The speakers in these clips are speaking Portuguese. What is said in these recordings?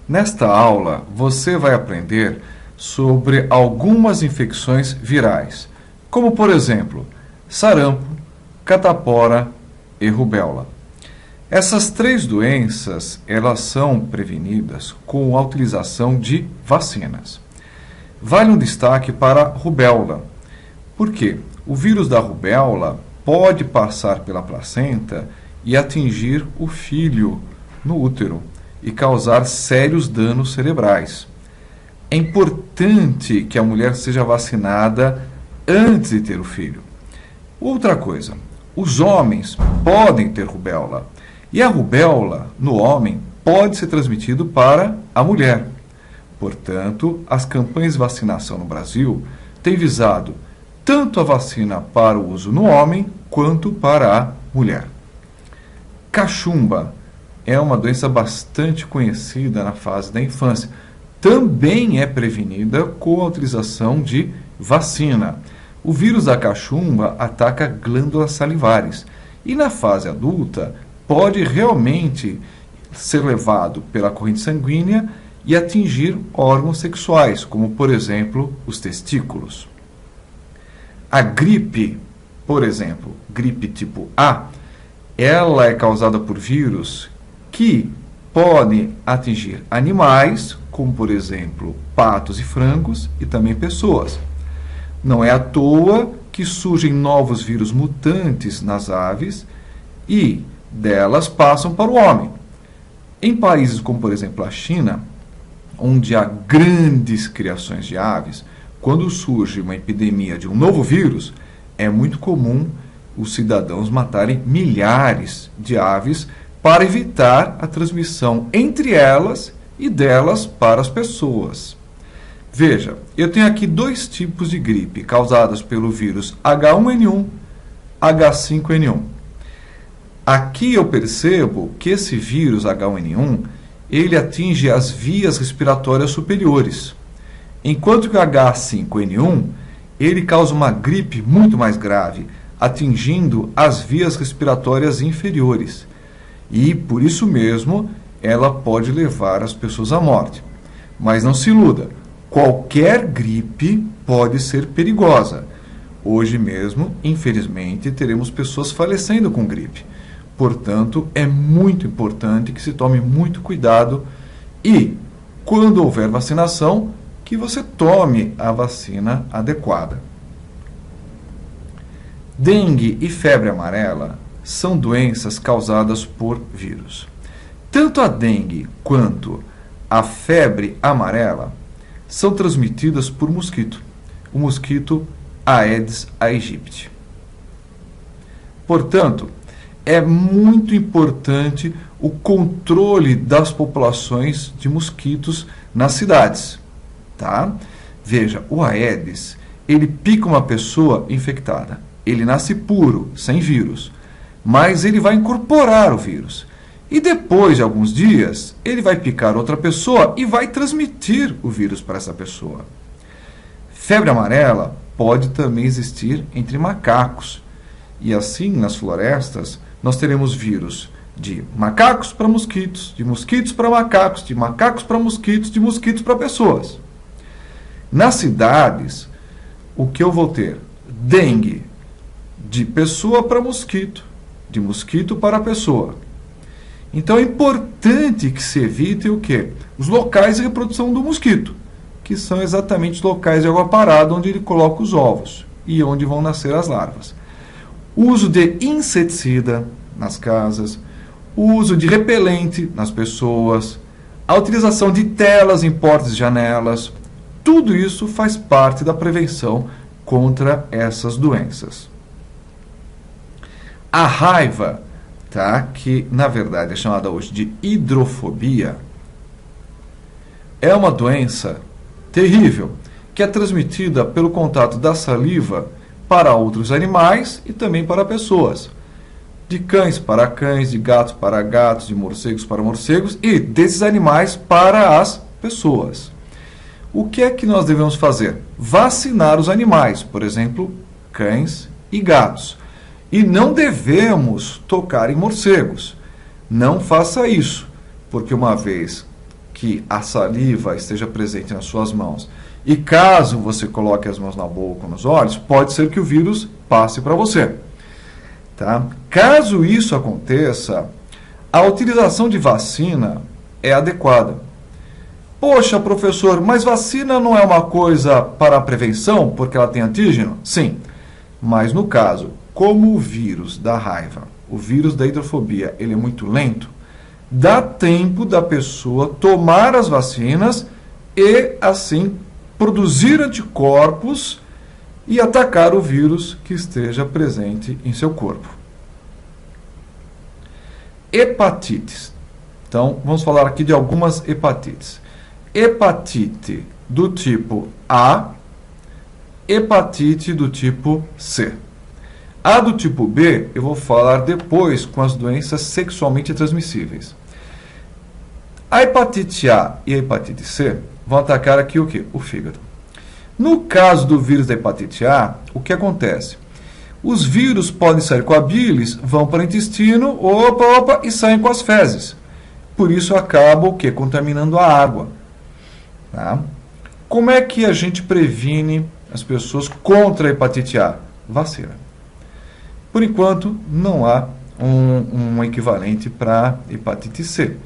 Nesta aula, você vai aprender sobre algumas infecções virais, como por exemplo, sarampo, catapora e rubéola. Essas três doenças, elas são prevenidas com a utilização de vacinas. Vale um destaque para a rubéola. Por quê? O vírus da rubéola pode passar pela placenta e atingir o filho no útero e causar sérios danos cerebrais. É importante que a mulher seja vacinada antes de ter o filho. Outra coisa, os homens podem ter rubéola e a rubéola no homem pode ser transmitido para a mulher. Portanto, as campanhas de vacinação no Brasil têm visado tanto a vacina para o uso no homem quanto para a mulher. Cachumba é uma doença bastante conhecida na fase da infância. Também é prevenida com a utilização de vacina. O vírus da cachumba ataca glândulas salivares e na fase adulta pode realmente ser levado pela corrente sanguínea e atingir órgãos sexuais, como por exemplo os testículos. A gripe, por exemplo, gripe tipo A, ela é causada por vírus que podem atingir animais, como por exemplo patos e frangos, e também pessoas. Não é à toa que surgem novos vírus mutantes nas aves e delas passam para o homem. Em países como por exemplo a China, onde há grandes criações de aves, quando surge uma epidemia de um novo vírus, é muito comum os cidadãos matarem milhares de aves para evitar a transmissão entre elas e delas para as pessoas. Veja, eu tenho aqui dois tipos de gripe causadas pelo vírus H1N1, H5N1. Aqui eu percebo que esse vírus H1N1, ele atinge as vias respiratórias superiores, enquanto que o H5N1, ele causa uma gripe muito mais grave, atingindo as vias respiratórias inferiores. E, por isso mesmo, ela pode levar as pessoas à morte. Mas não se iluda, qualquer gripe pode ser perigosa. Hoje mesmo, infelizmente, teremos pessoas falecendo com gripe. Portanto, é muito importante que se tome muito cuidado e, quando houver vacinação, que você tome a vacina adequada. Dengue e febre amarela são doenças causadas por vírus. Tanto a dengue quanto a febre amarela são transmitidas por mosquito, o mosquito Aedes aegypti. Portanto, é muito importante o controle das populações de mosquitos nas cidades. Tá? Veja, o Aedes, ele pica uma pessoa infectada. Ele nasce puro, sem vírus, mas ele vai incorporar o vírus. E depois de alguns dias, ele vai picar outra pessoa e vai transmitir o vírus para essa pessoa. Febre amarela pode também existir entre macacos. E assim, nas florestas, nós teremos vírus de macacos para mosquitos, de mosquitos para macacos, de macacos para mosquitos, de mosquitos para pessoas. Nas cidades, o que eu vou ter? Dengue, de pessoa para mosquito, de mosquito para pessoa. Então é importante que se evite o quê? Os locais de reprodução do mosquito, que são exatamente os locais de água parada onde ele coloca os ovos e onde vão nascer as larvas. O uso de inseticida nas casas, o uso de repelente nas pessoas, a utilização de telas em portas e janelas, tudo isso faz parte da prevenção contra essas doenças. A raiva, tá, que na verdade é chamada hoje de hidrofobia, é uma doença terrível que é transmitida pelo contato da saliva para outros animais e também para pessoas. De cães para cães, de gatos para gatos, de morcegos para morcegos e desses animais para as pessoas. O que é que nós devemos fazer? Vacinar os animais, por exemplo, cães e gatos. E não devemos tocar em morcegos. Não faça isso, porque uma vez que a saliva esteja presente nas suas mãos, e caso você coloque as mãos na boca ou nos olhos, pode ser que o vírus passe para você. Tá? Caso isso aconteça, a utilização de vacina é adequada. Poxa, professor, mas vacina não é uma coisa para a prevenção, porque ela tem antígeno? Sim, mas no caso, como o vírus da raiva, o vírus da hidrofobia, ele é muito lento, dá tempo da pessoa tomar as vacinas e, assim, produzir anticorpos e atacar o vírus que esteja presente em seu corpo. Hepatites. Então, vamos falar aqui de algumas hepatites. Hepatite do tipo A, hepatite do tipo C. A do tipo B, eu vou falar depois com as doenças sexualmente transmissíveis. A hepatite A e a hepatite C vão atacar aqui o quê? O fígado. No caso do vírus da hepatite A, o que acontece? Os vírus podem sair com a bilis, vão para o intestino, e saem com as fezes. Por isso acabam o quê? Contaminando a água. Tá? Como é que a gente previne as pessoas contra a hepatite A? Vacina. Por enquanto, não há um equivalente para hepatite C.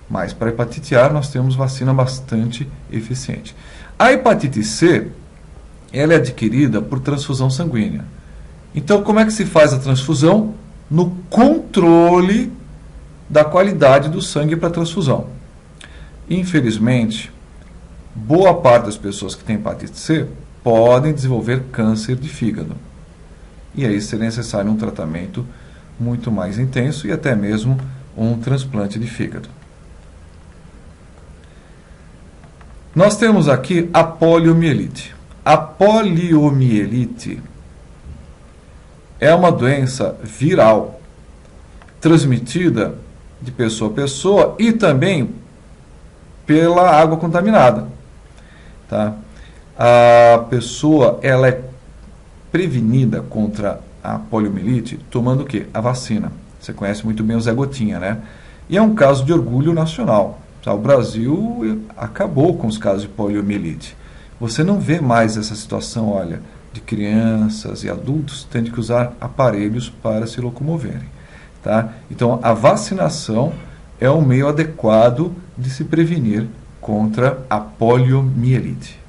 Mas para a hepatite A nós temos vacina bastante eficiente. A hepatite C, ela é adquirida por transfusão sanguínea. Então, como é que se faz a transfusão? No controle da qualidade do sangue para a transfusão. Infelizmente, boa parte das pessoas que têm hepatite C podem desenvolver câncer de fígado. E aí seria necessário um tratamento muito mais intenso e até mesmo um transplante de fígado. Nós temos aqui a poliomielite. A poliomielite é uma doença viral, transmitida de pessoa a pessoa e também pela água contaminada. Tá? A pessoa ela é prevenida contra a poliomielite tomando o quê? A vacina. Você conhece muito bem o Zé Gotinha, né? E é um caso de orgulho nacional. Tá? O Brasil acabou com os casos de poliomielite. Você não vê mais essa situação, olha, de crianças e adultos tendo que usar aparelhos para se locomoverem. Tá? Então, a vacinação é um meio adequado de se prevenir contra a poliomielite.